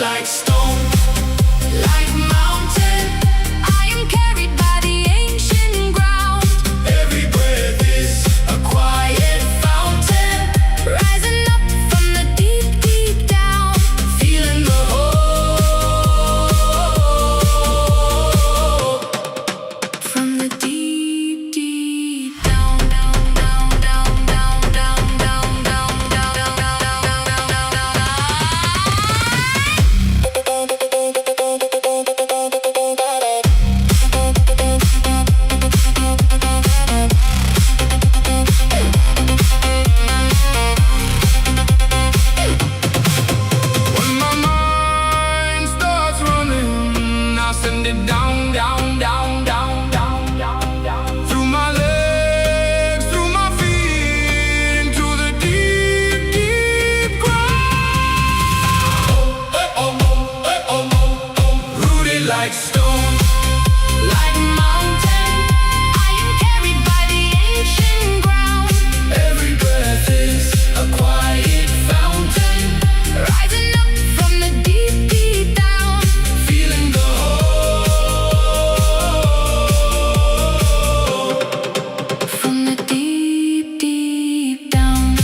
like stone, like mountain. I am carried by the ancient ground. Every breath is a quiet fountain, rising up from the deep, deep down, feeling the hope from the deep, deep down, down, down, down, down, down, down, down, down, down, down, when my mind starts running, I send it down, down, down, down, down, down, down, through my legs, through my feet, into the deep, deep ground. Rooted like stone, like mountain. I am carried by the ancient ground. Every breath is a quiet fountain, rising up from the deep, deep down, feeling the hope from the deep, deep down.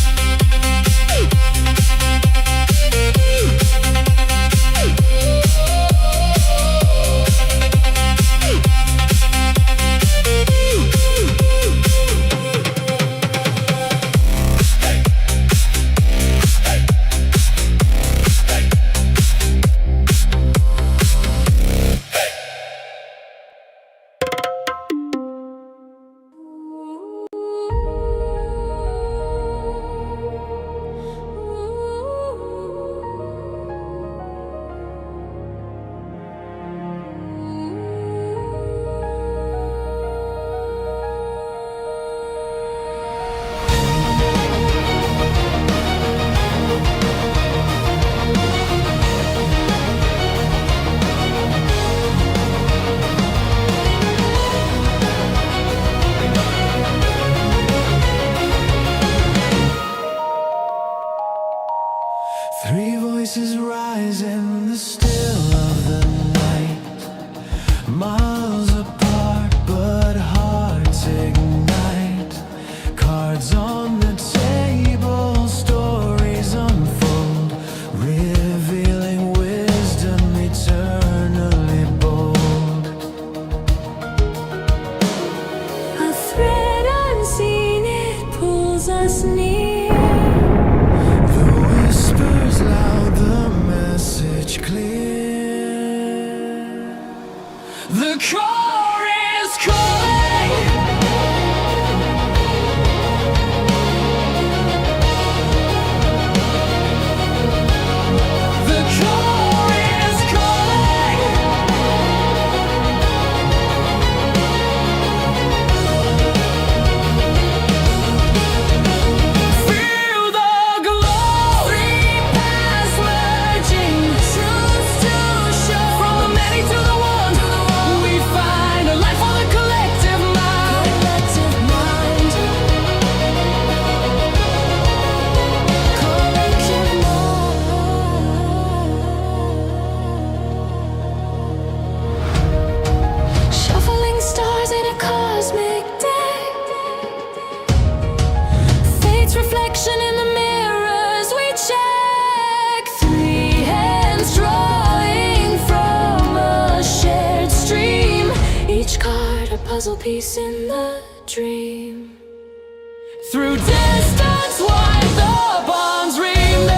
Three voices rise in the still of the night, miles apart but hearts ignite. Cards on the table, stories unfold, revealing wisdom eternally bold. A thread unseen, it pulls us near. The whispers loud, the message clear. The core is calling. The core is calling. Feel the glow. Three paths merging, truths to show. From the many to the one, we find a life for the collective mind. Collective mind. Collective mind. Shuffling stars in a cosmic deck. Fate's reflection in the mirrors we check. Three hands drawing from a shared stream. Each card a puzzle piece in the dream. Through distance wide the bonds remain.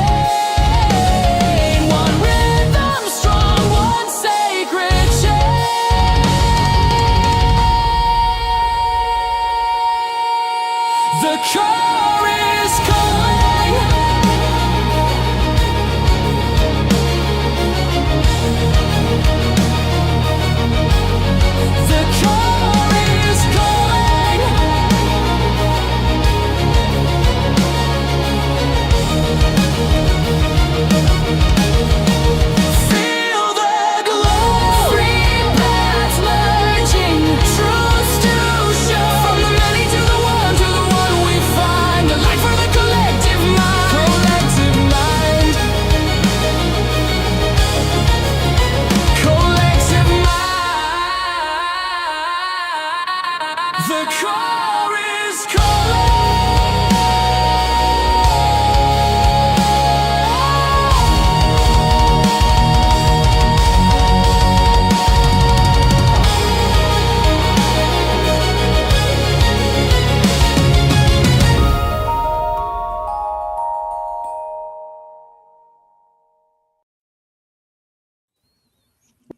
One rhythm strong, one sacred chain. The core is calling. The core is calling.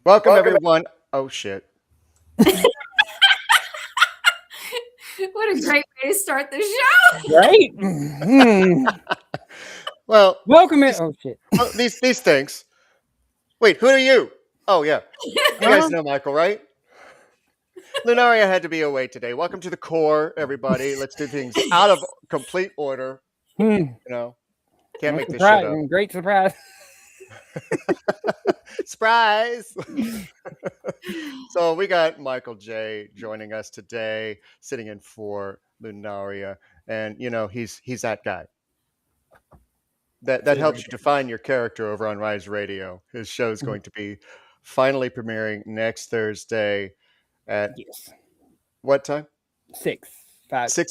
Welcome everyone. Oh shit. What a great way to start the show. Right? Mhm. Well, Welcome in. Oh shit. well, these things. Wait, who are you? Oh yeah, you guys know Michael, right? Lunaria had to be away today. Welcome to the core, everybody. Let's do things out of complete order. Hmm. You know, can't make this Surprise. shit up. Great surprise. Surprise! So we got Michael J joining us today, sitting in for Lunaria, and you know he's that guy. That helps you define your character over on Rise Radio. His show is going to be finally premiering next Thursday at Yes. what time? 6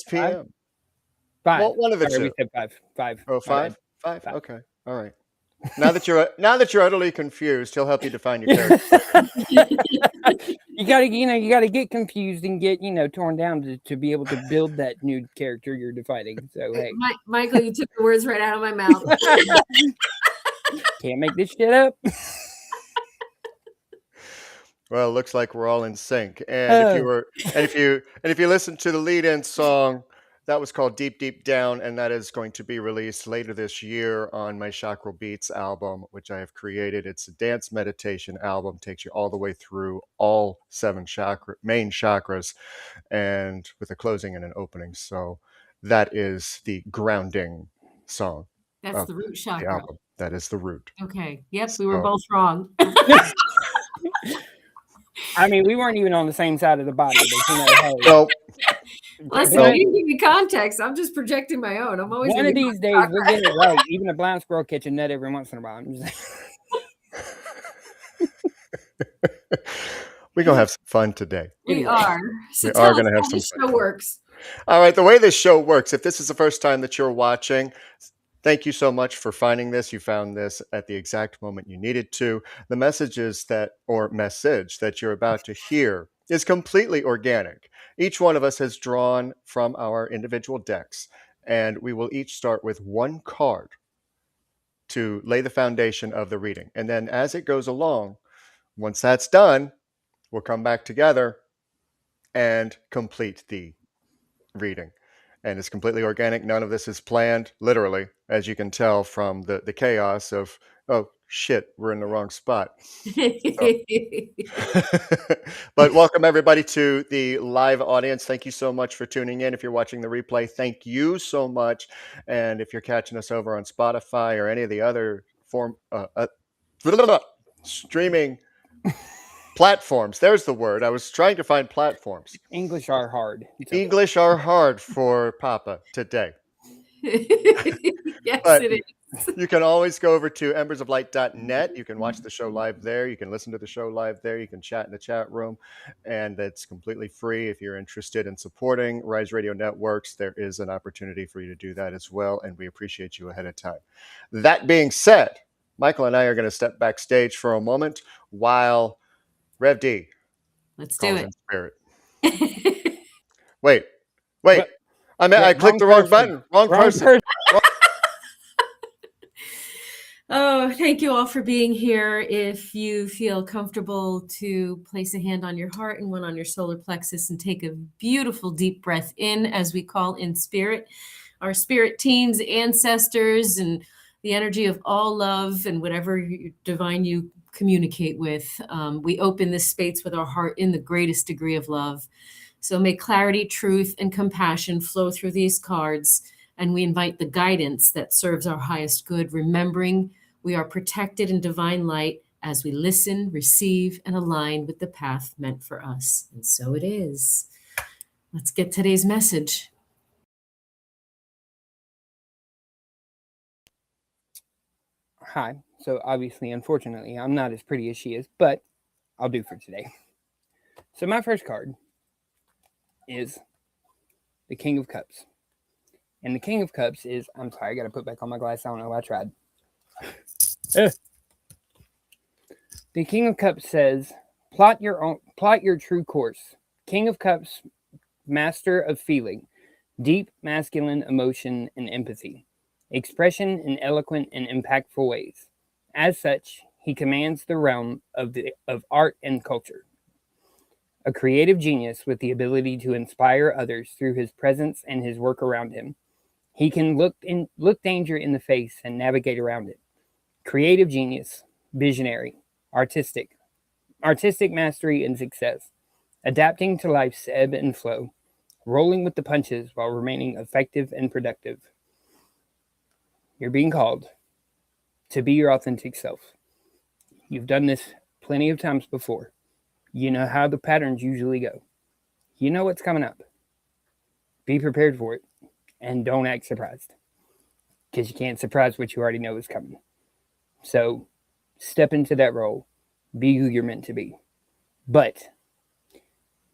p.m. 5. Well, one of the Sorry, two. we said 5. Oh, My bad. 5? 5. Okay. All right. Now that you're utterly confused, he'll help you define your character. You gotta get confused and get torn down to be able to build that new character you're defining. So hey, Michael, you took the words right out of my mouth. can't make this shit up. Well, it looks like we're all in sync. And if you listen to the lead-in song, that was called Deep Deep Down, and that is going to be released later this year on my Chakra Beats album, which I have created. It's a dance meditation album, takes you all the way through all 7 main chakras, and with a closing and an opening. So that is the grounding song. That's the root The chakra. album. That is the root. Okay. Yep, we were both wrong. I mean, we weren't even on the same side of the body, but hey. So, Listen, you didn't give me context. I'm just projecting my own. I'm always one of these days we'll get it right. Even a blind squirrel catch a nut every once in a while. I'm just we're going to have some fun today. We are. So We tell are us going to have how some this fun. show works. All right, the way this show works, if this is the first time that you're watching, thank you so much for finding this. You found this at the exact moment you needed to. The message that you're about to hear is completely organic. Each one of us has drawn from our individual decks, and we will each start with one card to lay the foundation of the reading. And then as it goes along, once that's done, we'll come back together and complete the reading. And it's completely organic. None of this is planned, literally, as you can tell from the chaos of, oh, shit, we're in the wrong spot. But welcome, everybody, to the live audience. Thank you so much for tuning in. If you're watching the replay, thank you so much. And if you're catching us over on Spotify or any of the other streaming platforms. There's the word. I was trying to find platforms. English are hard. English are hard for Papa today. Yes, But it is. you can always go over to embersoflight.net. You can watch the show live there. You can listen to the show live there. You can chat in the chat room. And that's completely free. If you're interested in supporting Rise Radio Networks, there is an opportunity for you to do that as well. And we appreciate you ahead of time. That being said, Michael and I are going to step backstage for a moment while Rev D Let's do calls it. in spirit. Wait. I clicked the wrong button. Wrong person. Oh, thank you all for being here. If you feel comfortable to place a hand on your heart and one on your solar plexus and take a beautiful deep breath in as we call in spirit, our spirit teams, ancestors, and the energy of all love and whatever divine you communicate with. We open this space with our heart in the greatest degree of love. So may clarity, truth, and compassion flow through these cards, and we invite the guidance that serves our highest good, remembering we are protected in divine light as we listen, receive, and align with the path meant for us. And so it is. Let's get today's message. Hi. So obviously, unfortunately, I'm not as pretty as she is, but I'll do for today. So my first card is the King of Cups. And the King of Cups is, I'm sorry, I got to put back on my glass. I don't know why I tried. The King of Cups says, plot your true course. King of Cups, master of feeling, deep masculine emotion and empathy, expression in eloquent and impactful ways. As such, he commands the realm of art and culture. A creative genius with the ability to inspire others through his presence and his work around him. He can look danger in the face and navigate around it. Creative genius, visionary, artistic mastery and success, adapting to life's ebb and flow, rolling with the punches while remaining effective and productive. You're being called to be your authentic self. You've done this plenty of times before. You know how the patterns usually go. You know what's coming up. Be prepared for it, and don't act surprised, because you can't surprise what you already know is coming. So step into that role. Be who you're meant to be. But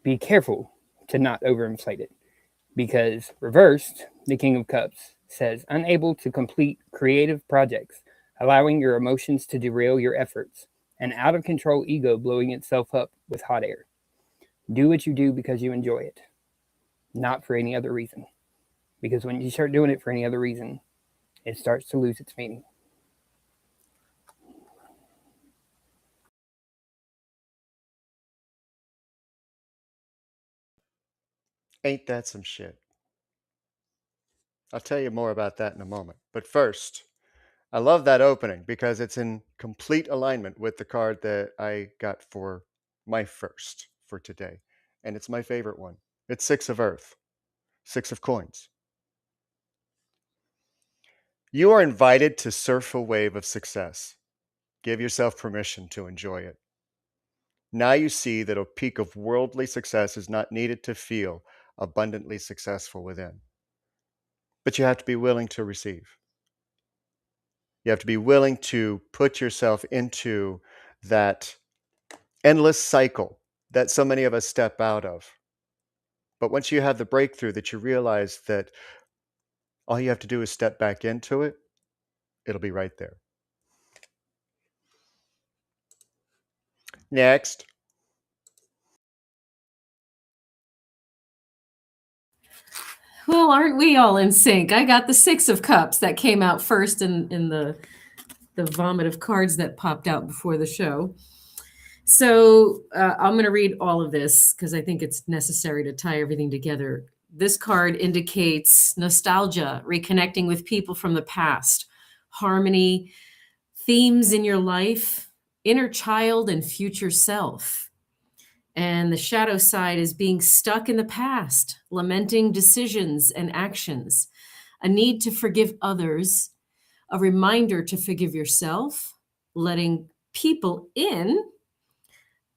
be careful to not overinflate it, because reversed, the King of Cups says, unable to complete creative projects, allowing your emotions to derail your efforts, an out-of-control ego blowing itself up with hot air. Do what you do because you enjoy it, not for any other reason. Because when you start doing it for any other reason, it starts to lose its meaning. Ain't that some shit? I'll tell you more about that in a moment. But first, I love that opening because it's in complete alignment with the card that I got for my first for today. And it's my favorite one. It's Six of Earth, Six of Coins. You are invited to surf a wave of success. Give yourself permission to enjoy it. Now you see that a peak of worldly success is not needed to feel abundantly successful within. But you have to be willing to receive. You have to be willing to put yourself into that endless cycle that so many of us step out of. But once you have the breakthrough that you realize that all you have to do is step back into it, it'll be right there. Next. Well, aren't we all in sync? I got the Six of Cups that came out first in the vomit of cards that popped out before the show. So I'm going to read all of this because I think it's necessary to tie everything together. This card indicates nostalgia, reconnecting with people from the past, harmony, themes in your life, inner child, and future self. And the shadow side is being stuck in the past, lamenting decisions and actions, a need to forgive others, a reminder to forgive yourself, letting people in,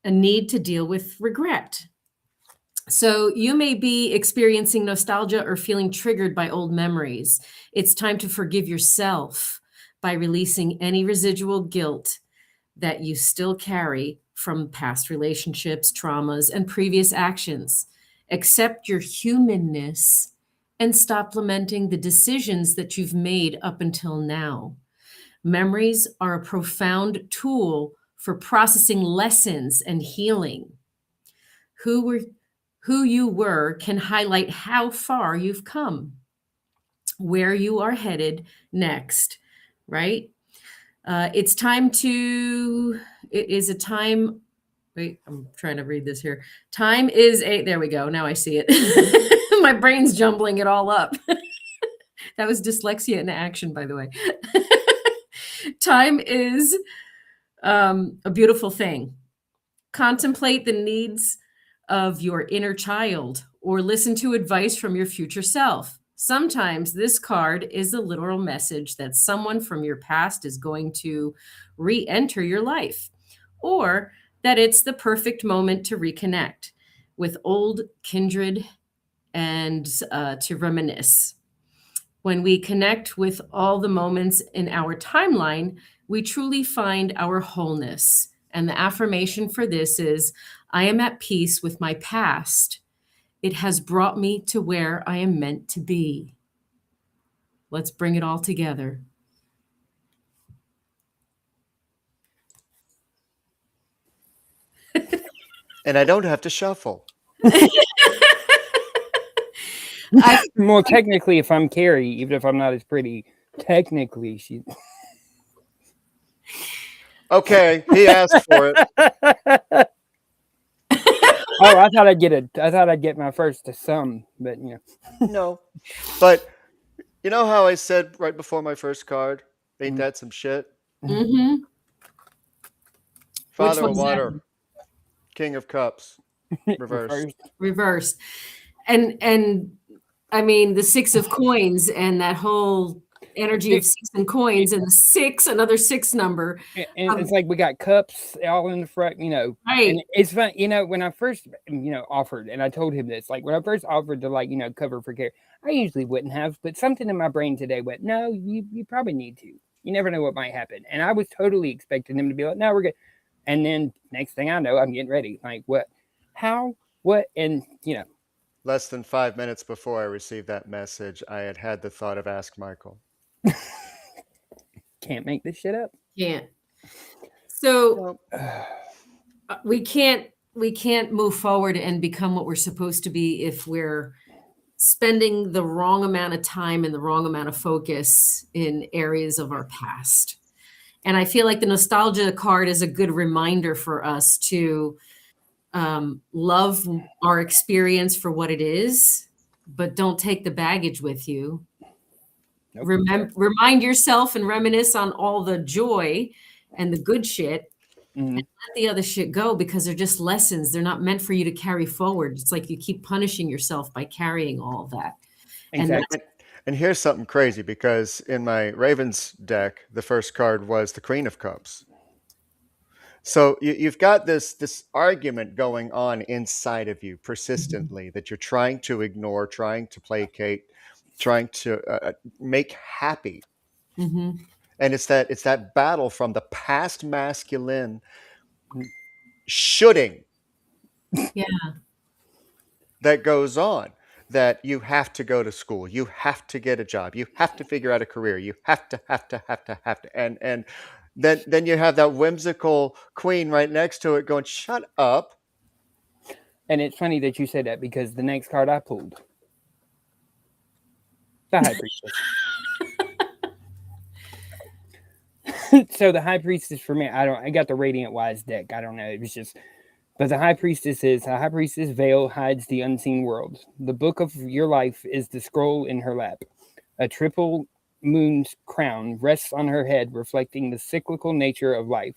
a need to deal with regret. So you may be experiencing nostalgia or feeling triggered by old memories. It's time to forgive yourself by releasing any residual guilt that you still carry from past relationships, traumas, and previous actions. Accept your humanness and stop lamenting the decisions that you've made up until now. Memories are a profound tool for processing lessons and healing. Who you were can highlight how far you've come, where you are headed next, right? It is a time, wait, I'm trying to read this here. There we go. Now I see it. My brain's jumbling it all up. That was dyslexia in action, by the way. Time is a beautiful thing. Contemplate the needs of your inner child or listen to advice from your future self. Sometimes this card is a literal message that someone from your past is going to re-enter your life, or that it's the perfect moment to reconnect with old kindred and to reminisce. When we connect with all the moments in our timeline, we truly find our wholeness. And the affirmation for this is, I am at peace with my past. It has brought me to where I am meant to be. Let's bring it all together. And I don't have to shuffle. Well, technically, if I'm Carrie, even if I'm not as pretty, technically she. Okay, he asked for it. Oh, I thought I'd get my first to some, but you know. No. But you know how I said right before my first card, ain't Mm. that some shit? Mm-hmm. Which Father of was that? Water, King of Cups, reversed. Reversed. Reversed. And I mean the 6 of coins and that whole energy of 6 and coins and the 6, another 6 number. And it's like we got cups all in the front, you know. Right. And it's fun, you know, when I first, offered, and I told him this, like when I first offered to, like, cover for care, I usually wouldn't have, but something in my brain today went, no, you probably need to. You never know what might happen. And I was totally expecting him to be like, no, we're good. And then next thing I know, I'm getting ready. Like, what? How? What? And, Less than 5 minutes before I received that message, I had had the thought of Ask Michael. can't make this shit up. Can't. So Well, we can't move forward and become what we're supposed to be if we're spending the wrong amount of time and the wrong amount of focus in areas of our past. And I feel like the nostalgia card is a good reminder for us to love our experience for what it is, but don't take the baggage with you. Nope. Remind yourself and reminisce on all the joy and the good shit, Mhm. and let the other shit go, because they're just lessons. They're not meant for you to carry forward. It's like you keep punishing yourself by carrying all that. And Exactly. and here's something crazy because in my Ravens deck, the first card was the Queen of Cups. So you've got this argument going on inside of you persistently that you're trying to ignore, trying to placate, trying to make happy, Mhm. and it's that battle from the past masculine shoulding Yeah. that goes on. That you have to go to school, you have to get a job, you have to figure out a career, you have to, and then you have that whimsical queen right next to it going, "Shut up." And it's funny that you said that because the next card I pulled, the High Priestess. So the High Priestess for me, I got the Radiant Wise deck. I don't know. It was just, but the High Priestess is a High Priestess veil hides the unseen world. The book of your life is the scroll in her lap. A triple moon's crown rests on her head, reflecting the cyclical nature of life.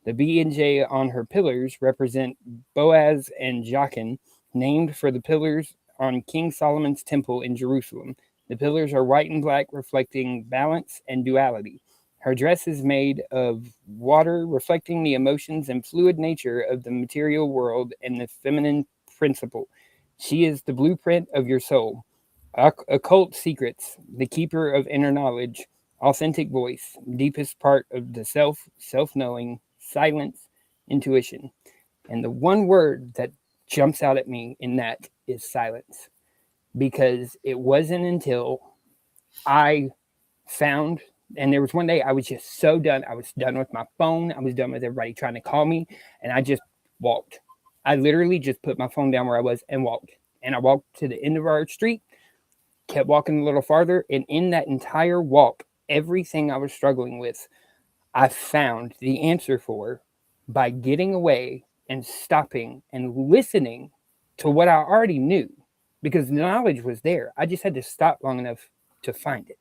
The B and J on her pillars represent Boaz and Jachin, named for the pillars on King Solomon's temple in Jerusalem. The pillars are white and black, reflecting balance and duality. Her dress is made of water, reflecting the emotions and fluid nature of the material world and the feminine principle. She is the blueprint of your soul. Occult secrets, the keeper of inner knowledge, authentic voice, deepest part of the self-knowing, silence, intuition. And the one word that jumps out at me in that is silence. Because it wasn't until I found, and there was one day I was just so done. I was done with my phone. I was done with everybody trying to call me. And I just walked. I literally just put my phone down where I was and walked. And I walked to the end of our street, kept walking a little farther. And in that entire walk, everything I was struggling with, I found the answer for by getting away and stopping and listening to what I already knew. Because the knowledge was there. I just had to stop long enough to find it.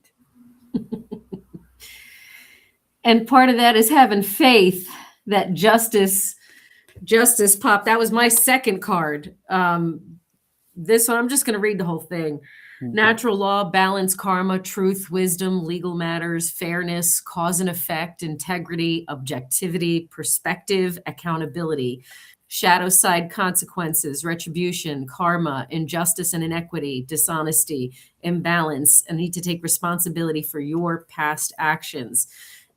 And part of that is having faith that justice popped. That was my second card. This one, I'm just going to read the whole thing. Natural law, balance, karma, truth, wisdom, legal matters, fairness, cause and effect, integrity, objectivity, perspective, accountability, shadow side consequences, retribution, karma, injustice and inequity, dishonesty, imbalance, and need to take responsibility for your past actions,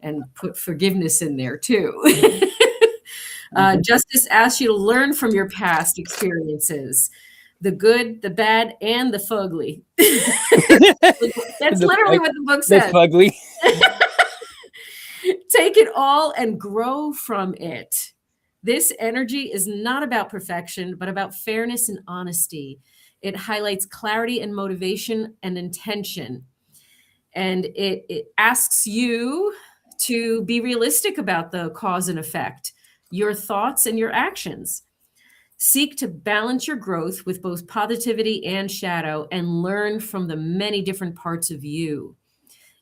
and put forgiveness in there too. Justice asks you to learn from your past experiences, the good, the bad, and the fugly. That's literally what the book says. That's fugly. Take it all and grow from it. This energy is not about perfection, but about fairness and honesty. It highlights clarity and motivation and intention. And it asks you to be realistic about the cause and effect, your thoughts and your actions. Seek to balance your growth with both positivity and shadow and learn from the many different parts of you.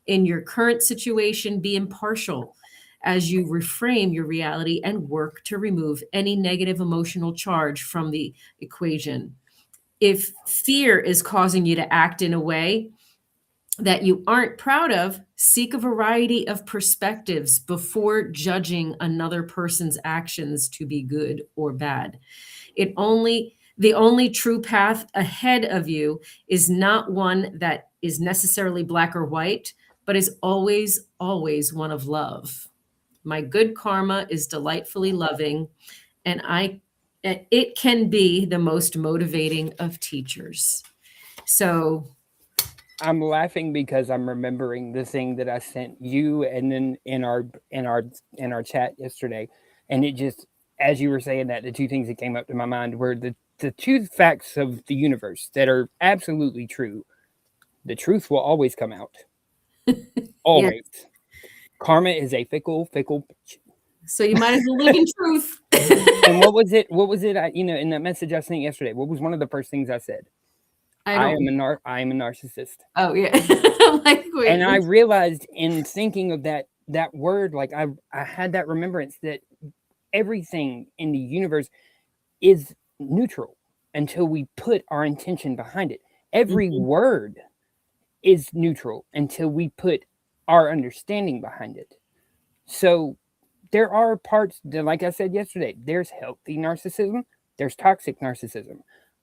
In your current situation, be impartial as you reframe your reality and work to remove any negative emotional charge from the equation. If fear is causing you to act in a way that you aren't proud of, seek a variety of perspectives before judging another person's actions to be good or bad. The only true path ahead of you is not one that is necessarily black or white, but is always, always one of love. My good karma is delightfully loving, and it can be the most motivating of teachers. So I'm laughing because I'm remembering the thing that I sent you and then in our chat yesterday. And it just, as you were saying that, the two things that came up to my mind were the two facts of the universe that are absolutely true. The truth will always come out. Always. Yeah. Karma is a fickle bitch. So you might as well live in truth. And what was it? In that message I sent yesterday, what was one of the first things I said? I am a narcissist. Oh yeah. And I realized in thinking of that word, like I had that remembrance that everything in the universe is neutral until we put our intention behind it. Every word is neutral until we put our understanding behind it. So there are parts that, like I said yesterday, there's healthy narcissism, there's toxic narcissism.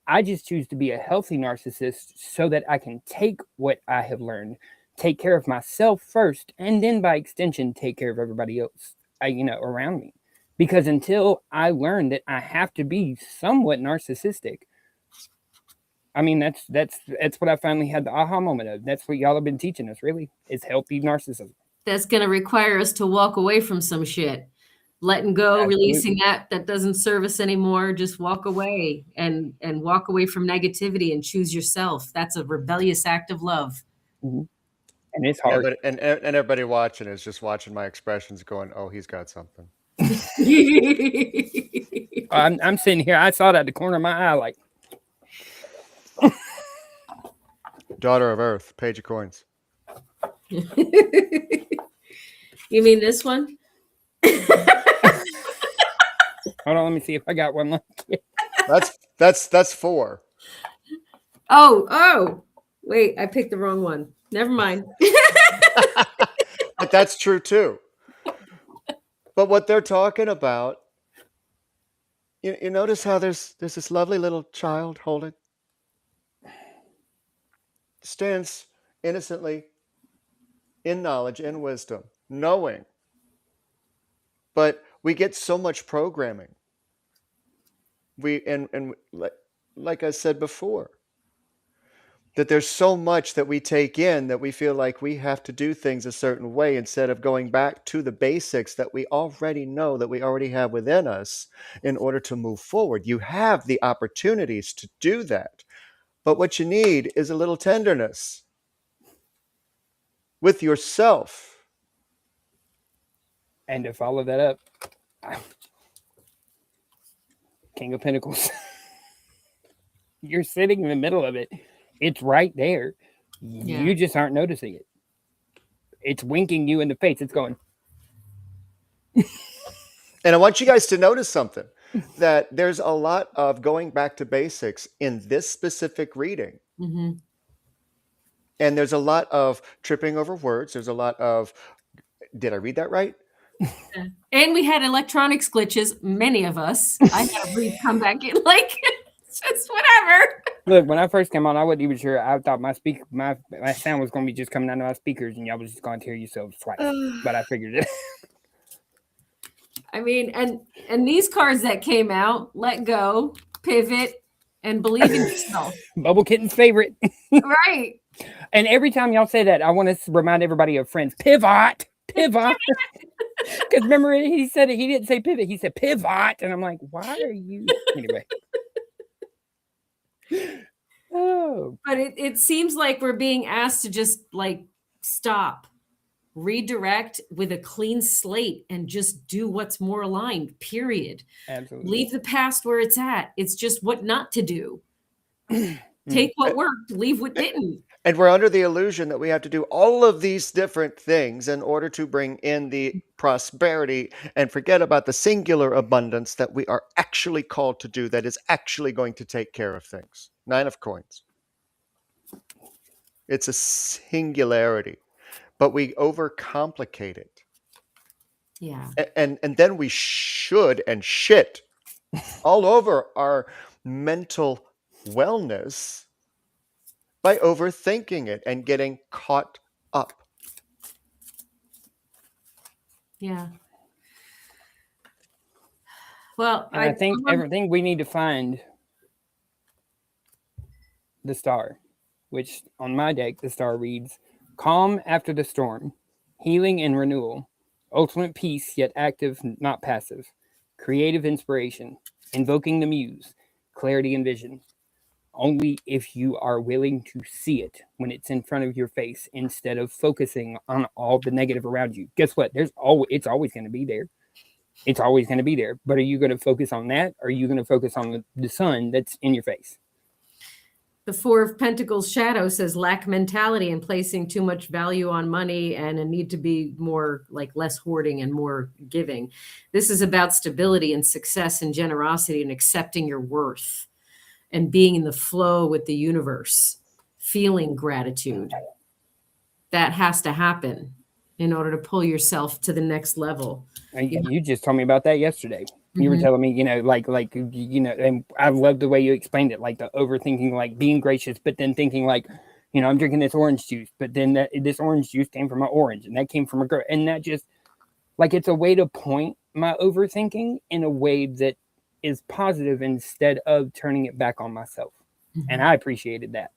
I just choose to be a healthy narcissist so that I can take what I have learned, take care of myself first, and then by extension, take care of everybody else, around me. Because until I learn that I have to be somewhat narcissistic, I mean, that's what I finally had the aha moment of. That's what y'all have been teaching us, really, is healthy narcissism. That's going to require us to walk away from some shit. Letting go, absolutely. Releasing that doesn't serve us anymore. Just walk away and walk away from negativity and choose yourself. That's a rebellious act of love. Mm-hmm. And it's hard. Yeah, and everybody watching is just watching my expressions going, oh, he's got something. I'm sitting here. I saw that at the corner of my eye, like. Daughter of Earth, page of coins. You mean this one? Hold on, let me see if I got one left. That's 4. Oh, wait, I picked the wrong one. Never mind. But that's true too. But what they're talking about, you notice how there's this lovely little child holding, stands innocently in knowledge and wisdom, knowing. But we get so much programming. Like I said before, that there's so much that we take in that we feel like we have to do things a certain way instead of going back to the basics that we already know, that we already have within us in order to move forward. You have the opportunities to do that. But what you need is a little tenderness with yourself. And to follow that up, King of Pentacles. You're sitting in the middle of it. It's right there. Yeah. You just aren't noticing it. It's winking you in the face. It's going. And I want you guys to notice something, that there's a lot of going back to basics in this specific reading. Mm-hmm. And there's a lot of tripping over words. There's a lot of, did I read that right? And we had electronics glitches, many of us. I had to come back in, like, just whatever. Look, when I first came on, I wasn't even sure. I thought my sound was going to be just coming out of my speakers, and y'all was just going to hear yourselves twice. But I figured it. I mean, and these cards that came out, let go, pivot, and believe in yourself. Bubble Kitten's favorite. Right. And every time y'all say that, I want to remind everybody of Friends. Pivot. Because remember, he said it. He didn't say pivot. He said pivot. And I'm like, why are you? Anyway. Oh. But it seems like we're being asked to just, like, stop redirect with a clean slate and just do what's more aligned, period. Absolutely. Leave the past where it's at. It's just what not to do. Take what worked, leave what didn't. And we're under the illusion that we have to do all of these different things in order to bring in the prosperity and forget about the singular abundance that we are actually called to do, that is actually going to take care of things. 9 of coins. It's a singularity, but we overcomplicate it. Yeah. And then we should and shit all over our mental wellness by overthinking it and getting caught up. Yeah. Well, And I think everything we need to find the star, which on my deck, the star reads, calm after the storm, healing and renewal, ultimate peace, yet active, not passive, creative inspiration, invoking the muse, clarity and vision. Only if you are willing to see it when it's in front of your face instead of focusing on all the negative around you. Guess what? It's always going to be there. It's always going to be there. But are you going to focus on that? Or are you going to focus on the sun that's in your face? The 4 of Pentacles shadow says lack mentality and placing too much value on money and a need to be more like less hoarding and more giving. This is about stability and success and generosity and accepting your worth and being in the flow with the universe, feeling gratitude. That has to happen in order to pull yourself to the next level. You just told me about that yesterday. You were telling me, and I love the way you explained it, like the overthinking, like being gracious, but then thinking like, I'm drinking this orange juice, but then this orange juice came from an orange and that came from a girl. And that just like, it's a way to point my overthinking in a way that is positive instead of turning it back on myself. And I appreciated that.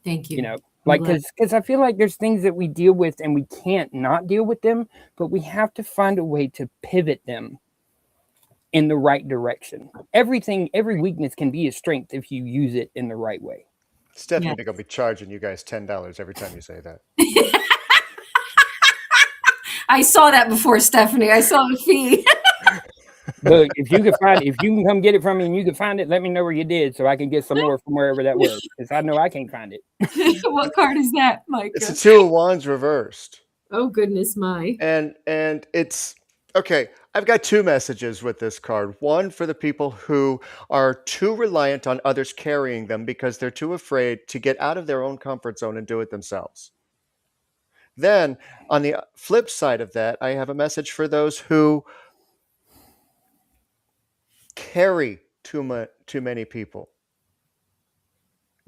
Thank you. Because I feel like there's things that we deal with and we can't not deal with them, but we have to find a way to pivot them in the right direction. Every weakness can be a strength if you use it in the right way. Stephanie, they're going to be charging you guys $10 every time you say that. I saw that before, Stephanie. I saw the fee. Look, if you can come get it from me and you can find it, let me know where you did so I can get some more from wherever that was. Because I know I can't find it. What card is that, Micah? It's a 2 of Wands reversed. Oh, goodness my. And it's, okay, I've got 2 messages with this card. One for the people who are too reliant on others carrying them because they're too afraid to get out of their own comfort zone and do it themselves. Then, on the flip side of that, I have a message for those who carry too many people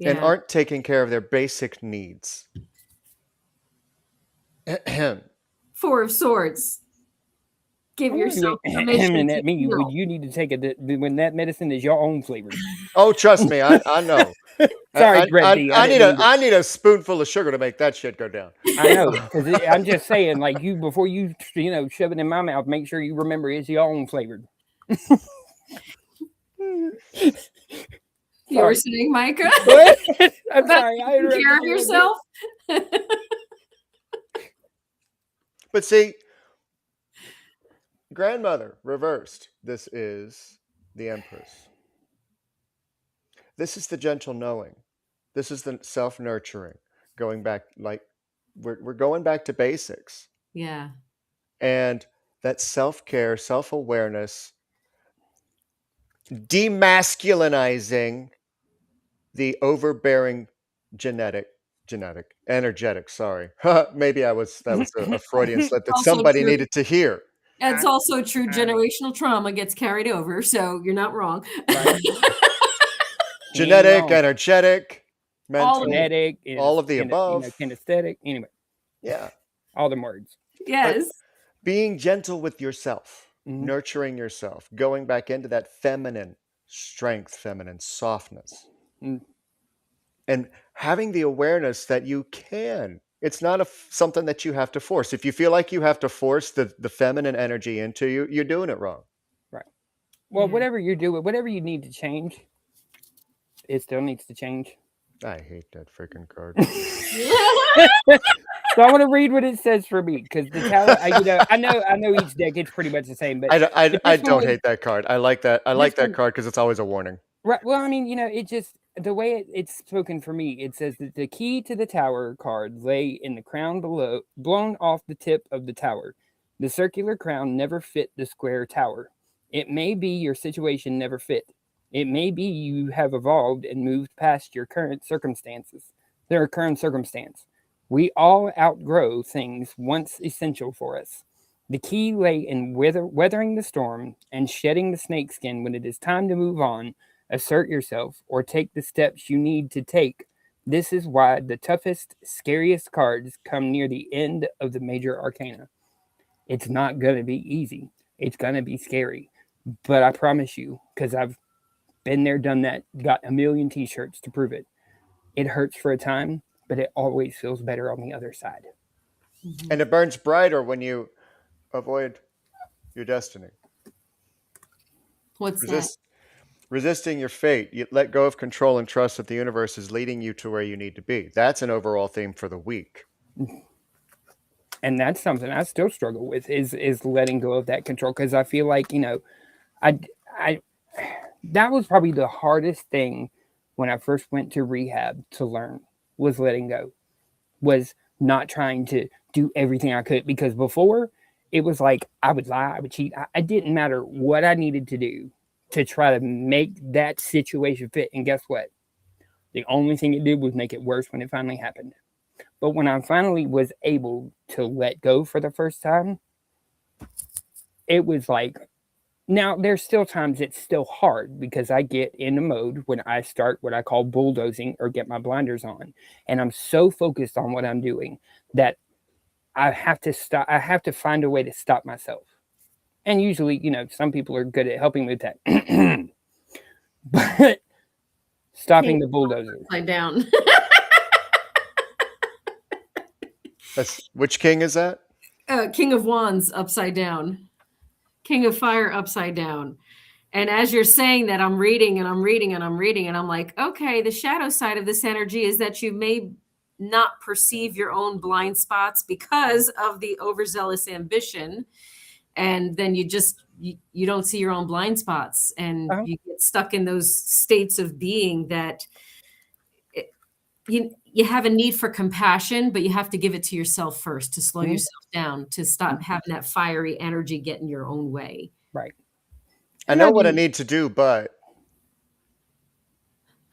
and aren't taking care of their basic needs. 4 of Swords. Give yourself permission. And that means you need to take it when that medicine is your own flavor. Oh, trust me, I know. Sorry, Greg. I need a spoonful of sugar to make that shit go down. I know, because I'm just saying, like before you shove it in my mouth, make sure you remember it's your own flavored. You were saying, Micah? What? I'm sorry. Taking care of yourself? But see, grandmother reversed. This is the Empress. This is the gentle knowing. This is the self-nurturing. Going back, like we're going back to basics. Yeah. And that self-care, self-awareness, demasculinizing the overbearing energetic, sorry. Maybe that was a Freudian slip that somebody needed to hear. It's also true. Generational trauma gets carried over, so you're not wrong. Right. Genetic, energetic, mental, genetic, all of the above. Kinesthetic, anyway. Yeah. All them words. Yes. But being gentle with yourself, nurturing yourself, going back into that feminine strength, feminine softness. And having the awareness that you can. It's not something that you have to force. If you feel like you have to force the feminine energy into you, you're doing it wrong. Right. Well, whatever you're doing, whatever you need to change, it still needs to change. I hate that freaking card. So I want to read what it says for me because the tower. I know each deck it's pretty much the same, but I this one don't was hate that card. I like that. I this like that one. card because it's always a warning. Right. Well, I mean, it just the way it's spoken for me. It says that the key to the tower card lay in the crown below, blown off the tip of the tower. The circular crown never fit the square tower. It may be your situation never fit. It may be you have evolved and moved past your current circumstances. Their current circumstance. We all outgrow things once essential for us. The key lay in weathering the storm and shedding the snakeskin when it is time to move on, assert yourself, or take the steps you need to take. This is why the toughest, scariest cards come near the end of the major arcana. It's not going to be easy. It's going to be scary. But I promise you, because I've been there, done that, got a million t-shirts to prove it. It hurts for a time, but it always feels better on the other side. And it burns brighter when you avoid your destiny. What's that? Resisting your fate. You let go of control and trust that the universe is leading you to where you need to be. That's an overall theme for the week. And that's something I still struggle with is letting go of that control, because I feel like I that was probably the hardest thing when I first went to rehab to learn, was letting go, was not trying to do everything I could, because before it was like I would lie, I would cheat. It didn't matter what I needed to do to try to make that situation fit. And guess what? The only thing it did was make it worse when it finally happened. But when I finally was able to let go for the first time, it was like, now there's still times it's still hard, because I get in the mode when I start what I call bulldozing or get my blinders on. And I'm so focused on what I'm doing that I have to stop. I have to find a way to stop myself. And usually, some people are good at helping with that. But stopping the bulldozer. Upside down. Which king is that? King of Wands upside down. King of Fire upside down. And as you're saying that, I'm reading and I'm reading and I'm reading, and I'm like, okay, the shadow side of this energy is that you may not perceive your own blind spots because of the overzealous ambition. And then you don't see your own blind spots, and you get stuck in those states of being that you have a need for compassion, but you have to give it to yourself first, to slow yourself down, to stop having that fiery energy get in your own way. Right. I know what I need to do, but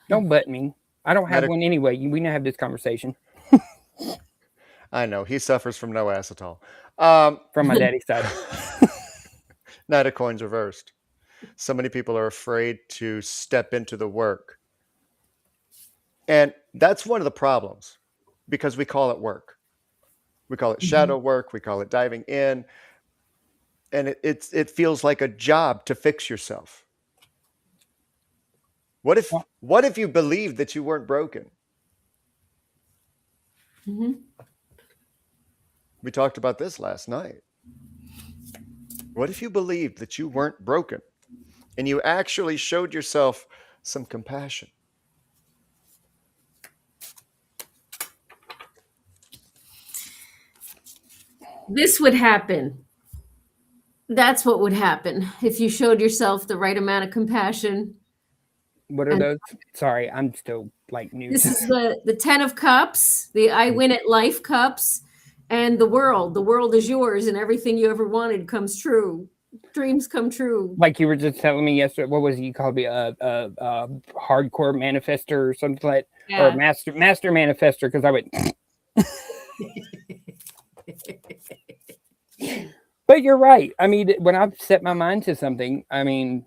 don't butt me. I don't have one anyway. We need to have this conversation. I know he suffers from no acetol. From my daddy's side. Knight of Coins reversed. So many people are afraid to step into the work. And that's one of the problems, because we call it work. We call it shadow work. We call it diving in. And it feels like a job to fix yourself. What if you believed that you weren't broken? Mm-hmm. We talked about this last night. What if you believed that you weren't broken and you actually showed yourself some compassion? This would happen. That's what would happen if you showed yourself the right amount of compassion. What are those? Sorry, I'm still like new. This is the 10 of Cups, the I win at life cups, and the world. The world is yours, and everything you ever wanted comes true. Dreams come true. Like you were just telling me yesterday. What was it you called me? A hardcore manifester or something like, or master manifester? Because I went. But you're right. I mean, when I've set my mind to something, I mean,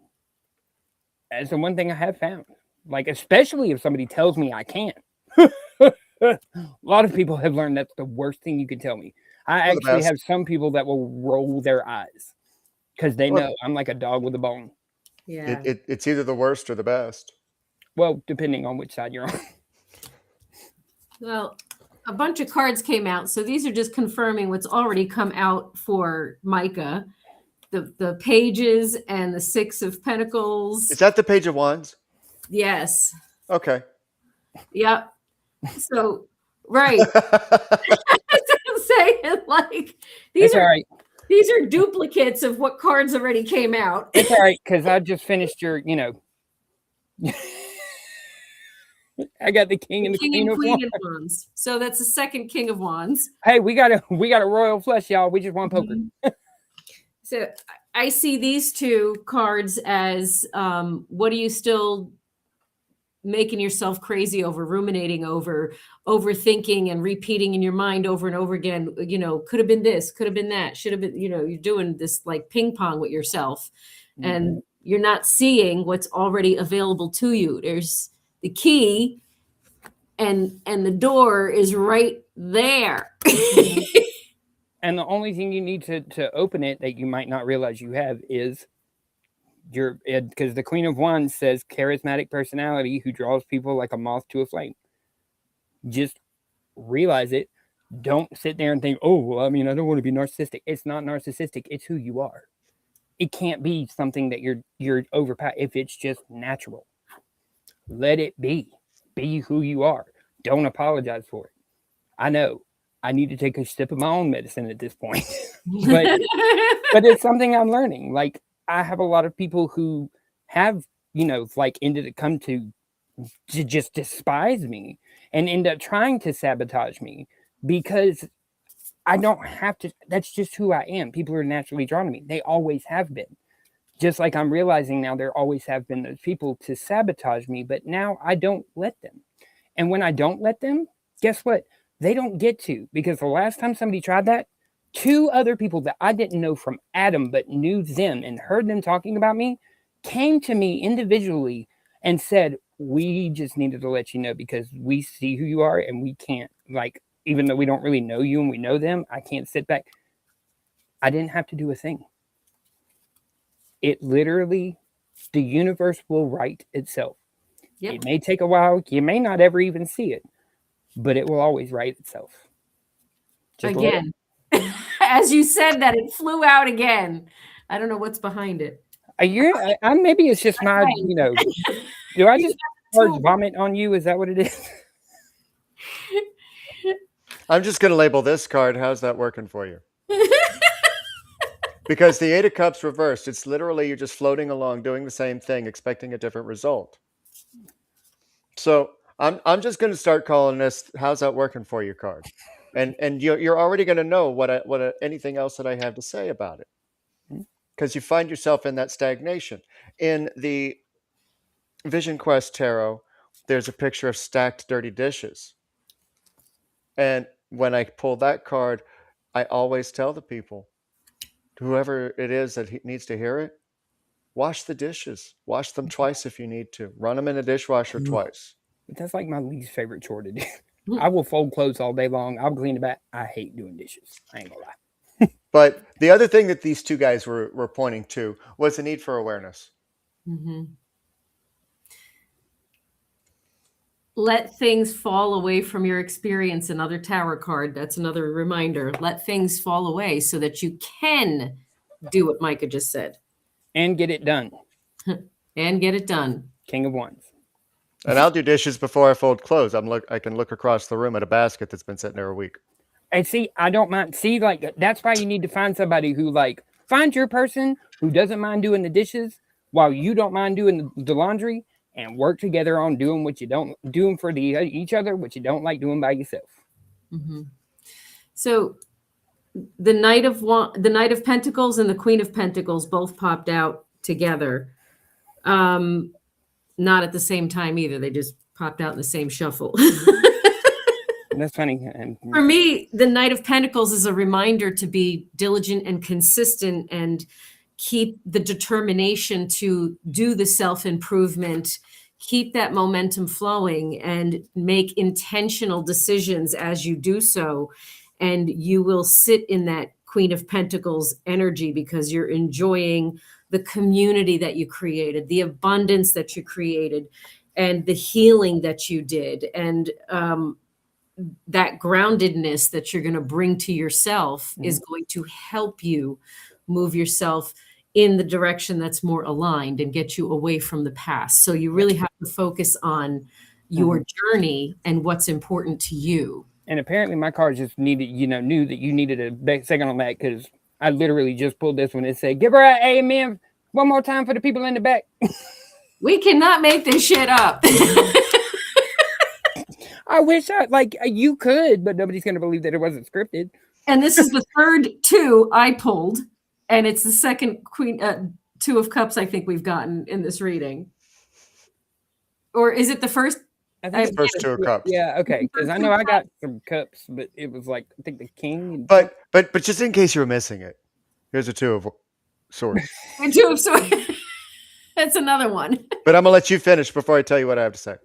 that's the one thing I have found. Like, especially if somebody tells me I can't. A lot of people have learned that's the worst thing you can tell me. I actually have some people that will roll their eyes because they know I'm like a dog with a bone. Yeah. It's either the worst or the best. Well, depending on which side you're on. Well, a bunch of cards came out, so these are just confirming what's already come out for Micah. The pages and the 6 of Pentacles. Is that the Page of Wands? Yes. Okay. Yep. So Right. That's what I'm saying. Like these It's all are right. these are duplicates of what cards already came out. It's all right because I just finished your, I got the king and the King queen and of Queen wands. of Wands. So that's the second King of Wands. Hey, we got a royal flush, y'all. We just won poker. So I see these two cards as what are you still making yourself crazy over, ruminating over, overthinking and repeating in your mind over and over again, could have been this, could have been that, should have been, you're doing this like ping pong with yourself and you're not seeing what's already available to you. There's the key and the door is right there. And the only thing you need to open it that you might not realize you have is because the Queen of Wands says charismatic personality who draws people like a moth to a flame. Just realize it. Don't sit there and think, oh, well, I mean, I don't want to be narcissistic. It's not narcissistic. It's who you are. It can't be something that you're overpowered. If it's just natural, let it be. Be who you are. Don't apologize for it. I know I need to take a sip of my own medicine at this point, but it's something I'm learning. Like I have a lot of people who have, come to just despise me and end up trying to sabotage me because I don't have to. That's just who I am. People are naturally drawn to me. They always have been. Just like I'm realizing now, there always have been those people to sabotage me, but now I don't let them. And when I don't let them, guess what? They don't get to, because the last time somebody tried that, 2 other people that I didn't know from Adam, but knew them and heard them talking about me, came to me individually and said, we just needed to let you know because we see who you are and we can't, even though we don't really know you and we know them, I can't sit back. I didn't have to do a thing. It literally, the universe will right itself. Yep. It may take a while. You may not ever even see it, but it will always right itself. Just again, as you said that, it flew out again. I don't know what's behind it. Maybe it's just my, do I just vomit on you? Is that what it is? I'm just going to label this card. How's that working for you? Because the 8 of Cups reversed, it's literally you're just floating along, doing the same thing, expecting a different result. So I'm just going to start calling this "How's that working for you" card, and you're already going to know what anything else that I have to say about it, because you find yourself in that stagnation. In the Vision Quest Tarot, there's a picture of stacked dirty dishes, and when I pull that card, I always tell the people, whoever it is that needs to hear it, wash the dishes. Wash them twice if you need to. Run them in a dishwasher twice. But that's like my least favorite chore to do. I will fold clothes all day long. I'll clean the back. I hate doing dishes. I ain't gonna lie. But the other thing that these two guys were pointing to was the need for awareness. Mm-hmm. Let things fall away from your experience. Another tower card. That's another reminder. Let things fall away so that you can do what Micah just said. And get it done. And get it done. King of Wands. And I'll do dishes before I fold clothes. I can look across the room at a basket that's been sitting there a week. And see, I don't mind. See, that's why you need to find somebody who, find your person who doesn't mind doing the dishes while you don't mind doing the laundry, and work together on doing what you don't doing for each other, what you don't like doing by yourself. Mm-hmm. So the Knight of Pentacles and the Queen of Pentacles both popped out together. Not at the same time either. They just popped out in the same shuffle. That's funny. And for me, the Knight of Pentacles is a reminder to be diligent and consistent and keep the determination to do the self-improvement, keep that momentum flowing, and make intentional decisions as you do so. And you will sit in that Queen of Pentacles energy because you're enjoying the community that you created, the abundance that you created, and the healing that you did, and that groundedness that you're going to bring to yourself is going to help you move yourself in the direction that's more aligned and get you away from the past. So you really have to focus on your journey and what's important to you. And apparently my car just needed, knew that you needed a second on that because I literally just pulled this one and said, give her an amen one more time for the people in the back. We cannot make this shit up. I wish you could, but nobody's going to believe that it wasn't scripted. And this is the third two I pulled, and it's the second two of cups I think we've gotten in this reading. Or is it the first? I think The first two of cups. Yeah, okay. Because I know I got some cups, but it was like, I think the king. But just in case you were missing it, here's a two of swords. And two of swords. That's another one. But I'm gonna let you finish before I tell you what I have to say.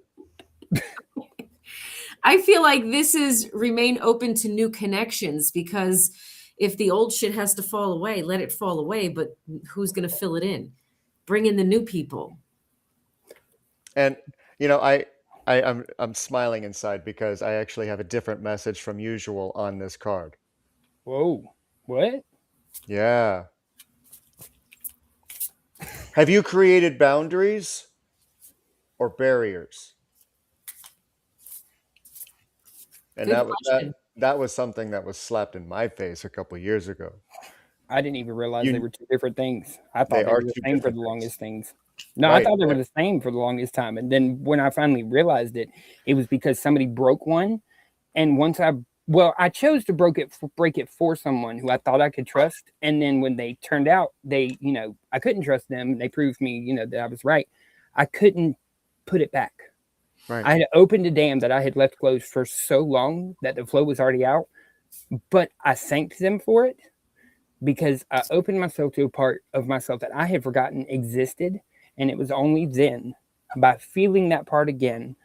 I feel like this is remain open to new connections, because if the old shit has to fall away, let it fall away. But who's going to fill it in? Bring in the new people. And I'm smiling inside because I actually have a different message from usual on this card. Whoa! What? Yeah. Have you created boundaries or barriers? And Good that was something that was slapped in my face a couple of years ago. I didn't even realize they were two different things. I thought They they are were the two same for different the things. longest things. No, Right, I thought they were right. the same for the longest time. And then when I finally realized it, it was because somebody broke one. And once I chose to break it for someone who I thought I could trust. And then when they turned out, I couldn't trust them. They proved me, that I was right. I couldn't put it back. Right. I had opened a dam that I had left closed for so long that the flow was already out. But I thanked them for it because I opened myself to a part of myself that I had forgotten existed. And it was only then, by feeling that part again,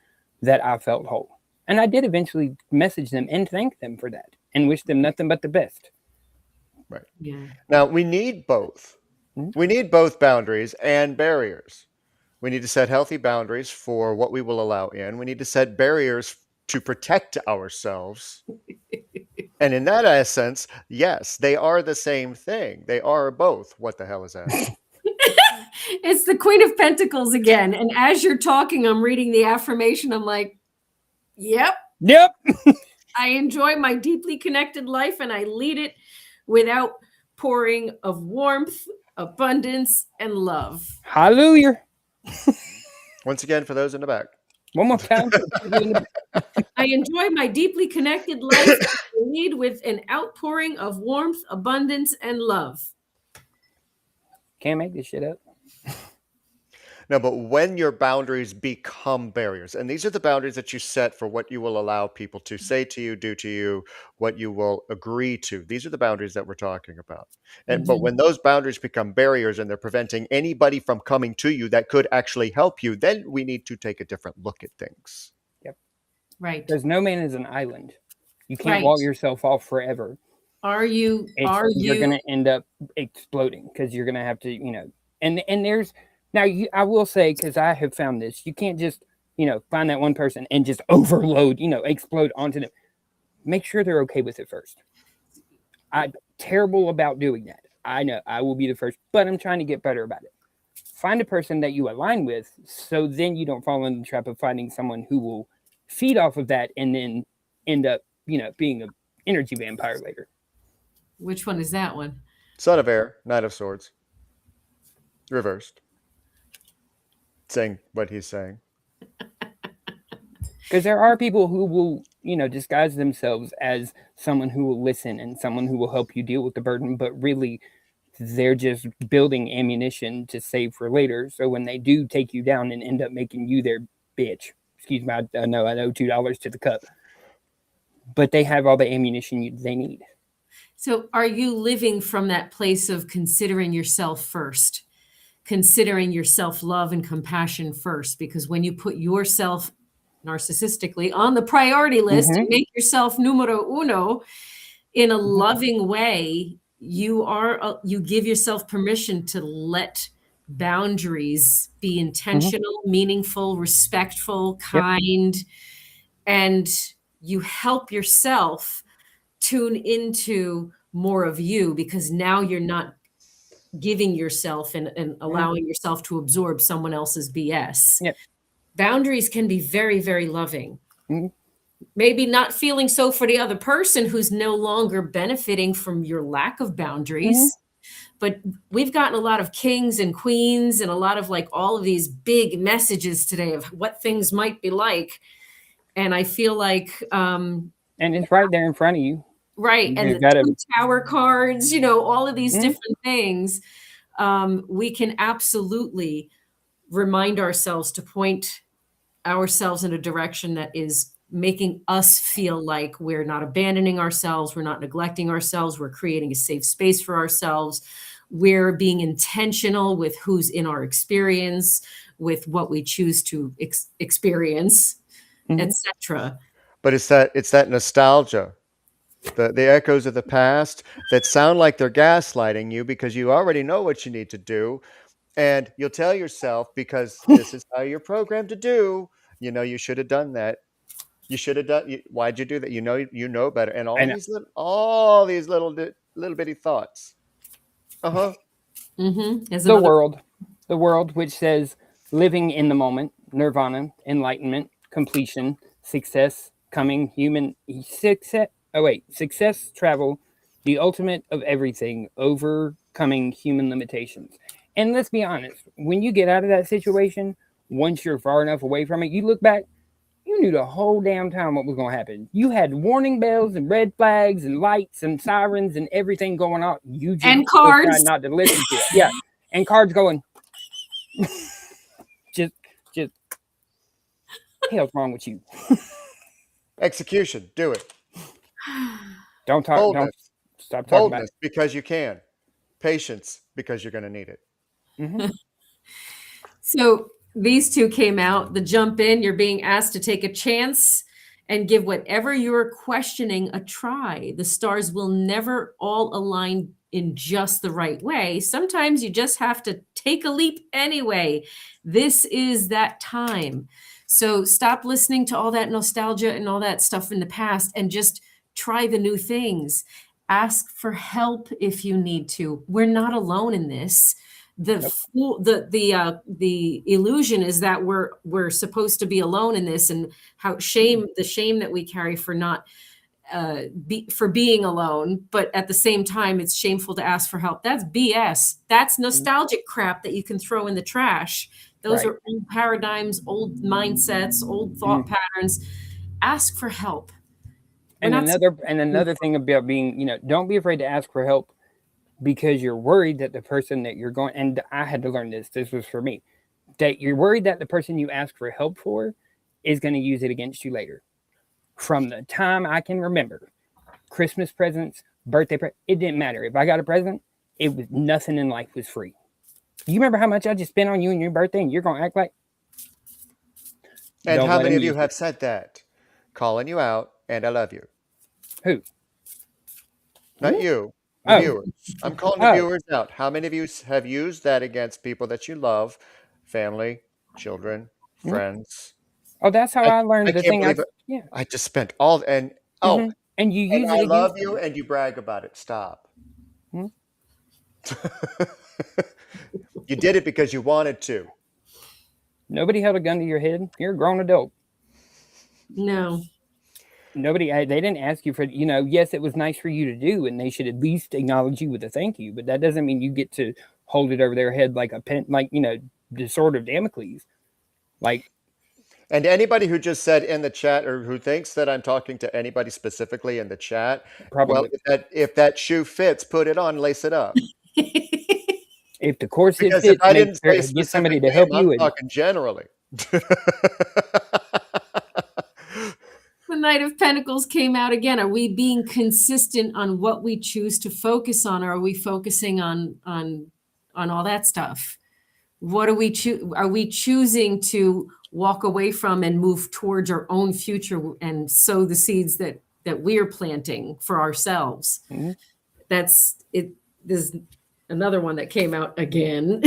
that I felt whole. And I did eventually message them and thank them for that and wish them nothing but the best. Right. Yeah. Now, we need both. We need both boundaries and barriers. We need to set healthy boundaries for what we will allow in. We need to set barriers to protect ourselves. And in that essence, yes, they are the same thing. They are both. What the hell is that? It's the Queen of Pentacles again. And as you're talking, I'm reading the affirmation. I'm like, yep. I enjoy my deeply connected life, and I lead it without pouring of warmth, abundance, and love. Hallelujah. Once again, for those in the back. One more time. I enjoy my deeply connected life, and I lead with an outpouring of warmth, abundance, and love. Can't make this shit up. No, but when your boundaries become barriers, and these are the boundaries that you set for what you will allow people to say to you, do to you, what you will agree to. These are the boundaries that we're talking about. And but when those boundaries become barriers and they're preventing anybody from coming to you that could actually help you, then we need to take a different look at things. Yep. Right. Because no man is an island. You can't Right. wall yourself off forever. You're Going to end up exploding because you're going to have to, and there's, now I will say, because I have found this, you can't just, find that one person and just overload, explode onto them. Make sure they're okay with it first. I'm terrible about doing that. I know I will be the first, but I'm trying to get better about it. Find a person that you align with, so then you don't fall in the trap of finding someone who will feed off of that and then end up, being an energy vampire later. Which one is that one? Son of Air, Knight of Swords. Reversed. Saying what he's saying. Because there are people who will, disguise themselves as someone who will listen and someone who will help you deal with the burden, but really they're just building ammunition to save for later. So when they do take you down and end up making you their bitch, excuse me, I know $2 to the cup, but they have all the ammunition they need. So are you living from that place of considering yourself first, considering your self-love and compassion first? Because when you put yourself narcissistically on the priority list and make yourself numero uno in a loving way, you give yourself permission to let boundaries be intentional, meaningful, respectful, kind, and you help yourself tune into more of you, because now you're not giving yourself and allowing yourself to absorb someone else's BS. Yep. Boundaries can be very, very loving. maybe not feeling so for the other person who's no longer benefiting from your lack of boundaries. But we've gotten a lot of kings and queens and a lot of like all of these big messages today of what things might be like. And I feel like, And it's right there in front of you. right. You And just the gotta. two tower cards, you know, all of these Mhm. different things. We can absolutely remind ourselves to point ourselves in a direction that is making us feel like we're not abandoning ourselves, we're not neglecting ourselves, we're creating a safe space for ourselves, we're being intentional with who's in our experience, with what we choose to experience, Mhm. etc. But it's that nostalgia, the echoes of the past that sound like they're gaslighting you because you already know what you need to do, and you'll tell yourself because this is how you're programmed to do, you should have done that. You should have done. Why'd you do that? You know better, and And all these little bitty thoughts. Uh huh. As the another, world, the world which says living in the moment, nirvana, enlightenment, completion, success, coming, human success. Oh wait, success, travel, the ultimate of everything, overcoming human limitations. And let's be honest, when you get out of that situation, once you're far enough away from it, you look back, you knew the whole damn time what was going to happen. You had warning bells and red flags and lights and sirens and everything going on. You just and were trying cards. not to listen to it. Yeah. And cards going, just, just, hell's wrong with you? Execution. Do it. Don't talk, don't Boldness. stop talking about Boldness because you can. Patience because you're going to need it. it. Hmm. So these two came out. The jump in, you're being asked to take a chance and give whatever you're questioning a try. The stars will never all align in just the right way. Sometimes you just have to take a leap anyway. This is that time. So stop listening to all that nostalgia and all that stuff in the past and just try the new things. Ask for help if you need to. We're not alone in this. Nope. The illusion is that we're supposed to be alone in this, and how the shame that we carry for not for being alone, but at the same time it's shameful to ask for help. That's BS. That's nostalgic crap that you can throw in the trash. Those Right. are old paradigms, old mindsets, old thought patterns. Ask for help. We're And not another thing about being, don't be afraid to ask for help because you're worried that the person that you're going, and I had to learn this was for me, that you're worried that the person you ask for help for is going to use it against you later. From the time I can remember, Christmas presents, birthday it didn't matter. If I got a present, it was nothing in life was free. You remember how much I just spent on you and your birthday, and you're going to act like. And Don't how let many them of you use have it. said that? Calling you out, and I love you. Who? Not you, the Oh. viewers. I'm calling the Oh. viewers out. How many of you have used that against people that you love, family, children, friends? Oh, that's how I, I I learned the can't thing. believe it. Yeah. I just spent all and oh, And you and use it I love against you, them. and you brag about it. Stop. Mhm. You did it because you wanted to. Nobody held a gun to your head. You're a grown adult. No. Nobody, they didn't ask you for, yes, it was nice for you to do, and they should at least acknowledge you with a thank you, but that doesn't mean you get to hold it over their head like a pen, like, the sword of Damocles. Like, And anybody who just said in the chat or who thinks that I'm talking to anybody specifically in the chat, well, probably, if that shoe fits, put it on, lace it up. if the corset Because if fits, I didn't say get somebody specific to name, help I'm you. talking generally. The Knight of Pentacles came out again. Are we being consistent on what we choose to focus on? Or are we focusing on all that stuff? What are we are we choosing to walk away from and move towards our own future and sow the seeds that we're planting for ourselves? Mm-hmm. That's it. There's another one that came out again.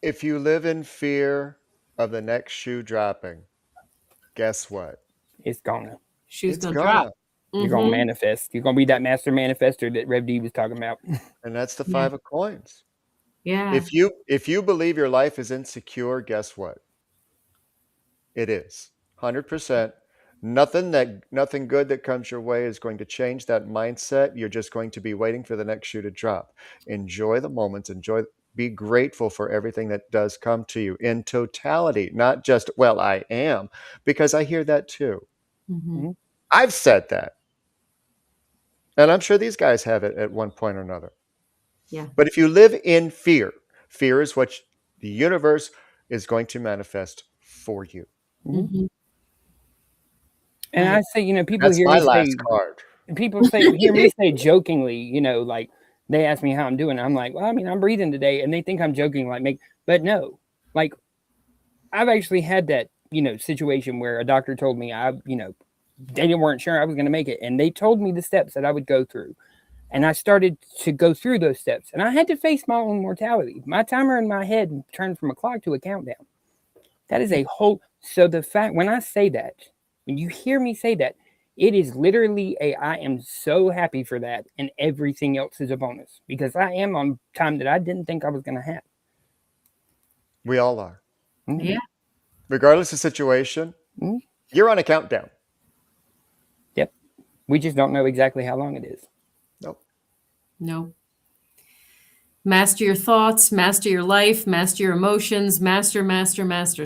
If you live in fear of the next shoe dropping, guess what? It's gonna. Shoe's It's gonna gonna. drop. You're gonna manifest. You're gonna be that master manifester that Rev D was talking about. And that's the Yeah. 5 of coins. Yeah. If you believe your life is insecure, guess what? It is. 100%. Nothing good that comes your way is going to change that mindset. You're just going to be waiting for the next shoe to drop. Enjoy the moments, be grateful for everything that does come to you in totality, not just, well, I am, because I hear that too. Mhm. Mhm. I've said that, and I'm sure these guys have it at one point or another. Yeah. But if you live in fear, fear is what the universe is going to manifest for you. Mhm. Mhm. And Right. I say, people That's hear my me last say, card. hear me say jokingly, like they ask me how I'm doing. I'm like, well, I mean, I'm breathing today, and they think I'm joking, but no, like I've actually had that, situation where a doctor told me they weren't sure I was going to make it, and they told me the steps that I would go through, and I started to go through those steps, and I had to face my own mortality. My timer in my head turned from a clock to a countdown. That is a whole. So the fact when I say that, when you hear me say that, it is literally I am so happy for that, and everything else is a bonus because I am on time that I didn't think I was going to have. We all are. Mhm. Yeah. Regardless of situation, Mhm. you're on a countdown. Yep. We just don't know exactly how long it is. Nope. No. Master your thoughts, master your life, master your emotions, master.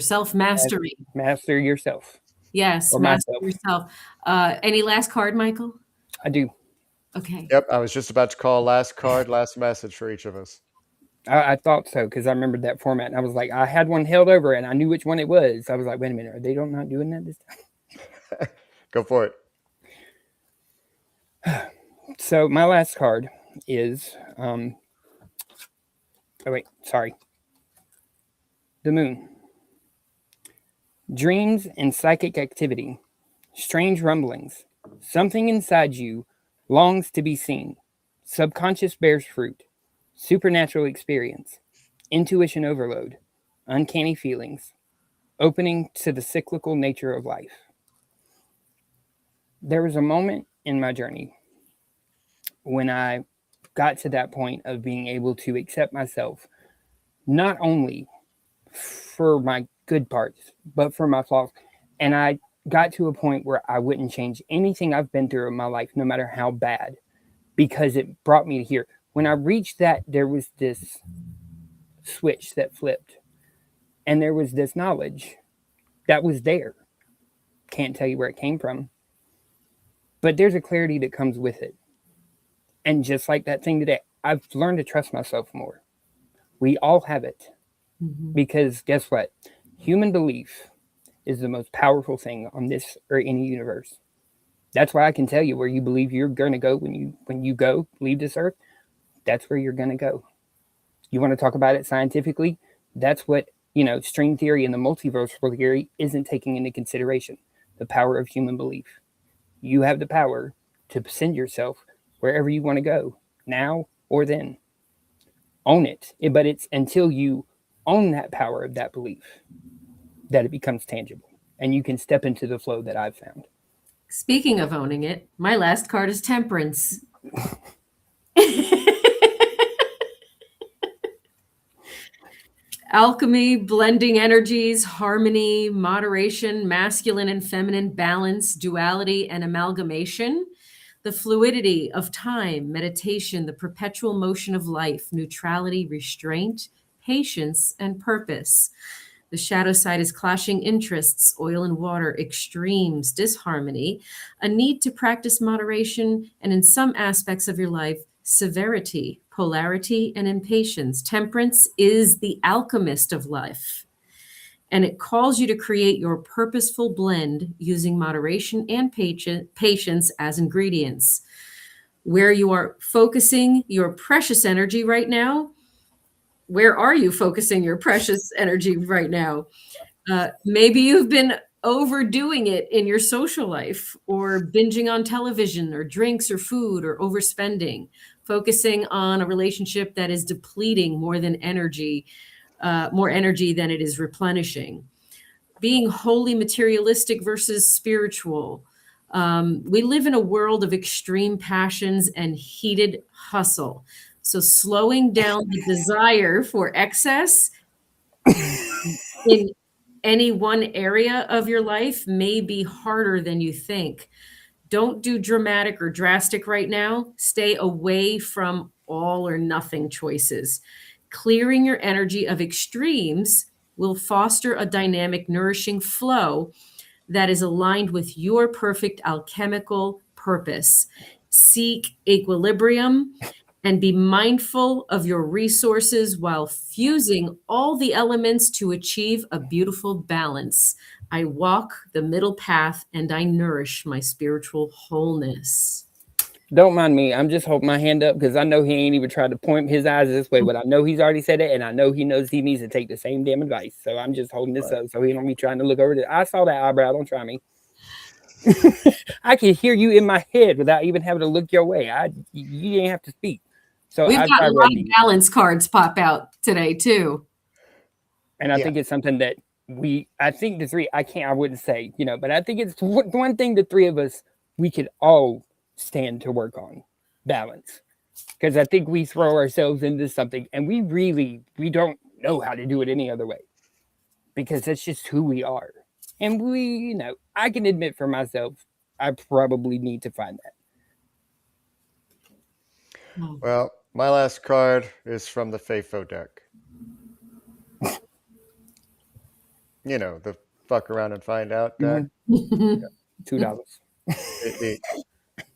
Self mastery. Master yourself Yes, or master myself. yourself. Any last card, Michael? I do. Okay. Yep. I was just about to call last card, last message for each of us. I thought so because I remembered that format, and I was like, I had one held over, and I knew which one it was. I was like, wait a minute, are they not doing that this time? Go for it. So my last card is oh wait, sorry. The moon. Dreams and psychic activity. Strange rumblings. Something inside you longs to be seen. Subconscious bears fruit. Supernatural experience. Intuition overload. Uncanny feelings. Opening to the cyclical nature of life. There was a moment in my journey when I got to that point of being able to accept myself, not only for my good parts, but for my flaws. And I got to a point where I wouldn't change anything I've been through in my life, no matter how bad, because it brought me to here. When I reached that, there was this switch that flipped, and there was this knowledge that was there. Can't tell you where it came from, but there's a clarity that comes with it. And just like that thing today, I've learned to trust myself more. We all have it Mhm. because guess what? Human belief is the most powerful thing on this or any universe. That's why I can tell you where you believe you're going to go when you go leave this earth. That's where you're going to go. You want to talk about it scientifically? That's what string theory and the multiversal theory isn't taking into consideration. The power of human belief. You have the power to send yourself wherever you want to go, now or then. Own it. But it's until you own that power of that belief that it becomes tangible and you can step into the flow that I've found. Speaking of owning it, my last card is temperance. Alchemy, blending energies, harmony, moderation, masculine and feminine balance, duality, and amalgamation. The fluidity of time, meditation, the perpetual motion of life, neutrality, restraint, patience, and purpose. The shadow side is clashing interests, oil and water, extremes, disharmony, a need to practice moderation, and in some aspects of your life, severity, polarity, and impatience. Temperance is the alchemist of life, and it calls you to create your purposeful blend using moderation and patience as ingredients. Where you are focusing your precious energy right now, where are you focusing your precious energy right now? Maybe you've been overdoing it in your social life, or binging on television or drinks or food, or overspending, focusing on a relationship that is depleting more energy than it is replenishing. Being wholly materialistic versus spiritual. We live in a world of extreme passions and heated hustle. So slowing down the desire for excess in Any one area of your life may be harder than you think. Don't do dramatic or drastic right now. Stay away from all or nothing choices. Clearing your energy of extremes will foster a dynamic, nourishing flow that is aligned with your perfect alchemical purpose. Seek equilibrium and be mindful of your resources while fusing all the elements to achieve a beautiful balance. I walk the middle path and I nourish my spiritual wholeness. Don't mind me. I'm just holding my hand up because I know he ain't even tried to point his eyes this way, but I know he's already said it, and I know he knows he needs to take the same damn advice. So I'm just holding this up so he don't be trying to look over there. I saw that eyebrow. Don't try me. I can hear you in my head without even having to look your way. You didn't have to speak. So We've I got try a lot of ready. balance cards pop out today too. And I Yeah. think it's something that I think the three, I wouldn't say, but I think it's one thing the three of us, we could all stand to work on balance. Because I think we throw ourselves into something and we don't know how to do it any other way. Because that's just who we are. And I can admit for myself, I probably need to find that. Well, my last card is from the FAFO deck. The fuck around and find out deck. $2.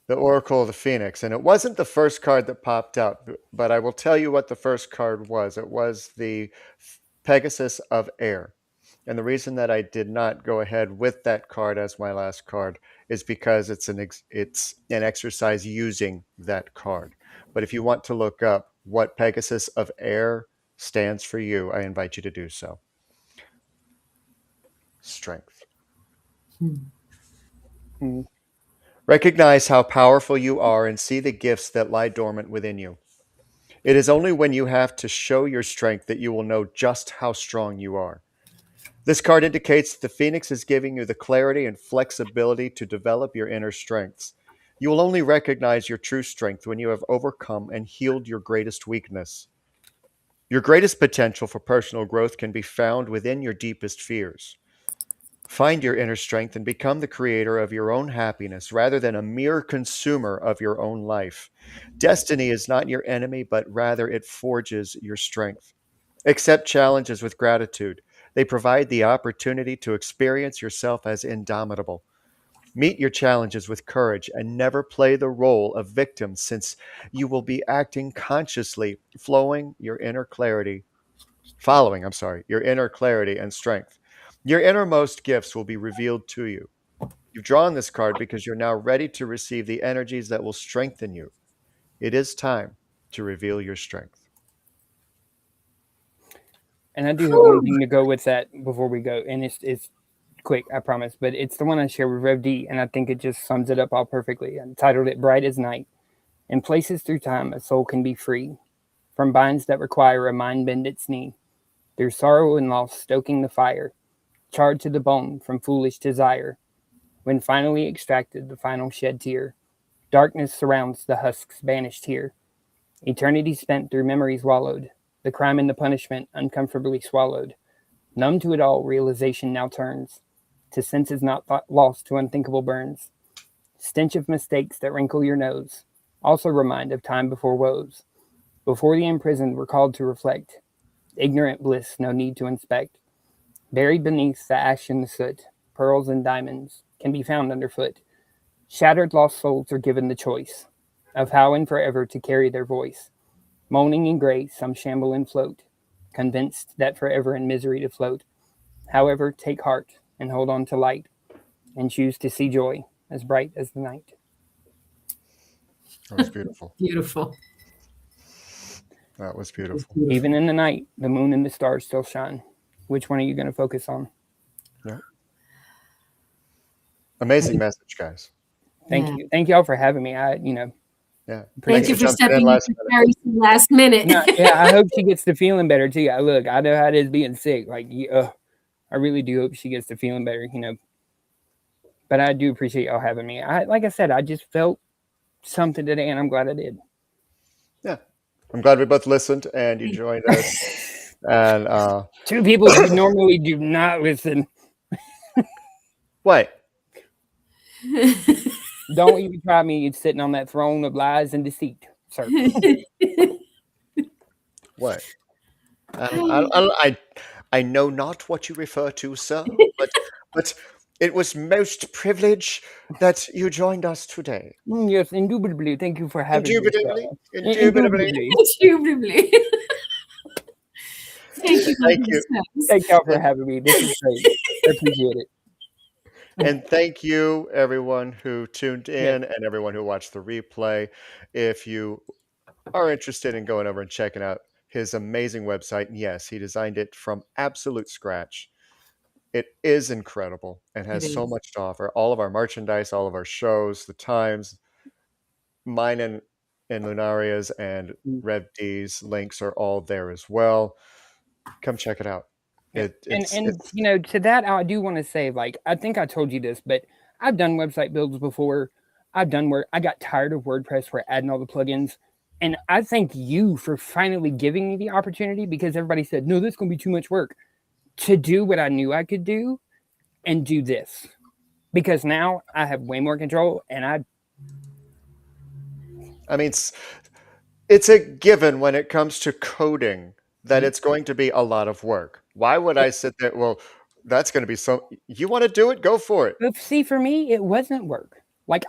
The Oracle of the Phoenix. And it wasn't the first card that popped out, but I will tell you what the first card was. It was the Pegasus of Air. And the reason that I did not go ahead with that card as my last card is because it's an exercise using that card. But if you want to look up what Pegasus of Air stands for you, I invite you to do so. Strength. Recognize how powerful you are and see the gifts that lie dormant within you. It is only when you have to show your strength that you will know just how strong you are. This card indicates that the Phoenix is giving you the clarity and flexibility to develop your inner strengths. You will only recognize your true strength when you have overcome and healed your greatest weakness. Your greatest potential for personal growth can be found within your deepest fears. Find your inner strength and become the creator of your own happiness rather than a mere consumer of your own life. Destiny is not your enemy, but rather it forges your strength. Accept challenges with gratitude. They provide the opportunity to experience yourself as indomitable. Meet your challenges with courage and never play the role of victim, since you will be acting consciously, following your inner clarity and strength. Your innermost gifts will be revealed to you. You've drawn this card because you're now ready to receive the energies that will strengthen you. It is time to reveal your strength. And I do have one thing to go with that before we go. And it's quick, I promise. But it's the one I share with Rev D. And I think it just sums it up all perfectly. I titled it Bright as Night. In places through time, a soul can be free from binds that require a mind bend its knee. Through sorrow and loss, stoking the fire, charred to the bone from foolish desire. When finally extracted, the final shed tear, darkness surrounds the husks banished here. Eternity spent through memories wallowed, the crime and the punishment uncomfortably swallowed. Numb to it all, realization now turns to senses not lost to unthinkable burns. Stench of mistakes that wrinkle your nose also remind of time before woes. Before the imprisoned were called to reflect, ignorant bliss no need to inspect. Buried beneath the ash and the soot, pearls and diamonds can be found underfoot. Shattered lost souls are given the choice of how and forever to carry their voice. Moaning in grace, some shamble and float, convinced that forever in misery to float. However, take heart and hold on to light, and choose to see joy as bright as the night. That was beautiful. Beautiful. That was beautiful. Even in the night, the moon and the stars still shine. Which one are you going to focus on? Yeah. Amazing message, guys. Thank you. Thank y'all for having me. Yeah. Thank you for jumping stepping in in last for minute. Carrie's last minute. No, yeah, I hope she gets to feeling better too. Look, I know how it is being sick. I really do hope she gets to feeling better. But I do appreciate y'all having me. Like I said, I just felt something today, and I'm glad I did. Yeah. I'm glad we both listened and you joined us. And Two people who normally do not listen. what? Don't even try me sitting on that throne of lies and deceit, sir. What? I know not what you refer to, sir, but it was most privilege that you joined us today. Yes, indubitably. Thank you for having me. Indubitably, sir. indubitably. Indubitably. Thank you, Thank Mr. you. Snows. Thank y'all for having me. This is great. I appreciate it. And thank you, everyone who tuned in and everyone who watched the replay. If you are interested in going over and checking out his amazing website, and yes, he designed it from absolute scratch. It is incredible and has It so is. much to offer. All of our merchandise, all of our shows, the times, mine and Lunaria's and Rev D's links are all there as well. Come check it out. It's You know, to that I do want to say, like, I think I told you this, but I've done website builds before. I've done where I got tired of WordPress for adding all the plugins. And I thank you for finally giving me the opportunity, because everybody said, no, this is going to be too much work, to do what I knew I could do and do this. Because now I have way more control, and I mean, it's a given when it comes to coding that it's going to be a lot of work. Why would I sit there? Well, that's going to be so. You want to do it? Go for it. But see, for me, it wasn't work. Like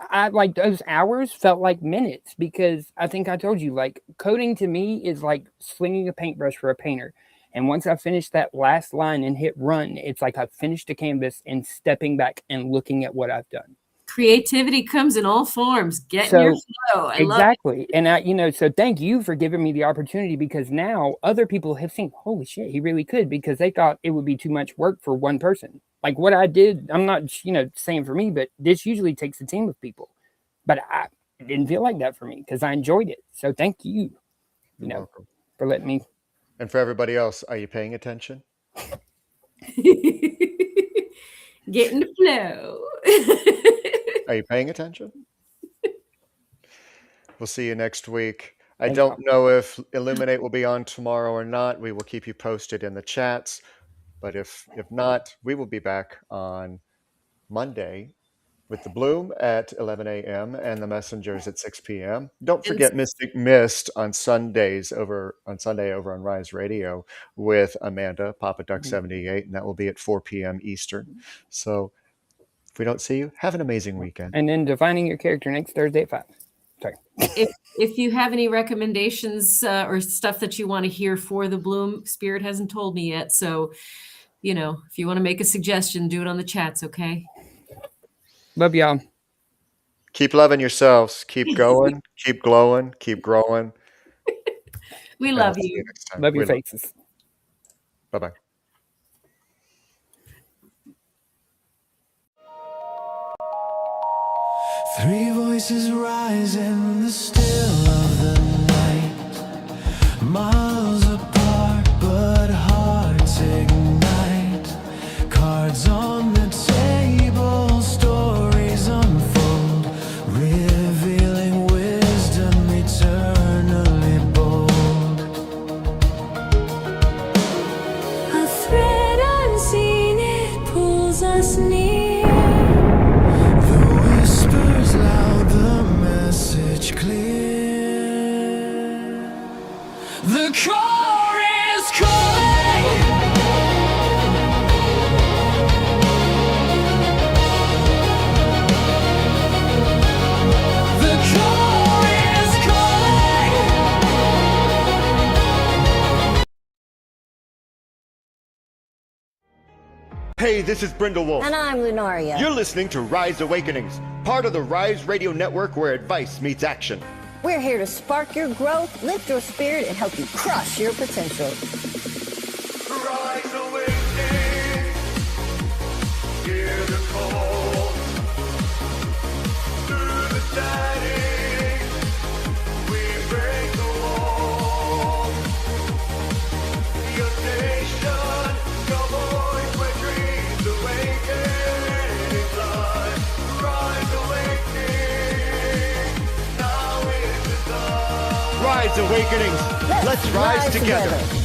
those hours felt like minutes, because I think I told you, like, coding to me is like slinging a paintbrush for a painter. And once I finish that last line and hit run, it's like I've finished the canvas and stepping back and looking at what I've done. Creativity comes in all forms. Get in your flow. I exactly. love it. And so thank you for giving me the opportunity, because now other people have seen, holy shit, he really could, because they thought it would be too much work for one person. Like what I did, I'm not, saying for me, but this usually takes a team of people. But I didn't feel like that for me, because I enjoyed it. So thank you, You're welcome. for letting me. And for everybody else, are you paying attention? Get in the flow. Are you paying attention? We'll see you next week. I don't know if Illuminate will be on tomorrow or not. We will keep you posted in the chats. But if not, we will be back on Monday with the Bloom at 11 a.m. and the Messengers at 6 p.m. Don't forget Mystic Mist on Sunday over on Rise Radio with Amanda, Papa Duck 78, and that will be at 4 p.m. Eastern. So if we don't see you, have an amazing weekend. And then defining your character next Thursday at 5. Sorry. If you have any recommendations or stuff that you want to hear for the Bloom, Spirit hasn't told me yet. So, if you want to make a suggestion, do it on the chats, okay? Love y'all. Keep loving yourselves. Keep going. Keep glowing. Keep growing. We love you. Love your faces. Bye-bye. Three voices rise in the still of the night, miles apart but hearts ignite. Cards on the table, stories unfold, revealing wisdom eternally bold. A thread unseen, it pulls us near. Whispers loud, the message clear. The core is calling. The core is calling. Hey, this is Brindlewolf. And I'm Lunaria. You're listening to Rise Awakenings, part of the Rise Radio Network where advice meets action. We're here to spark your growth, lift your spirit, and help you crush your potential. Rise awakening, hear the call. Through the static, we break the wall. Your station, your voice where dreams awaken inside. Rise awakening, now is the time. Rise Awakenings, let's rise together.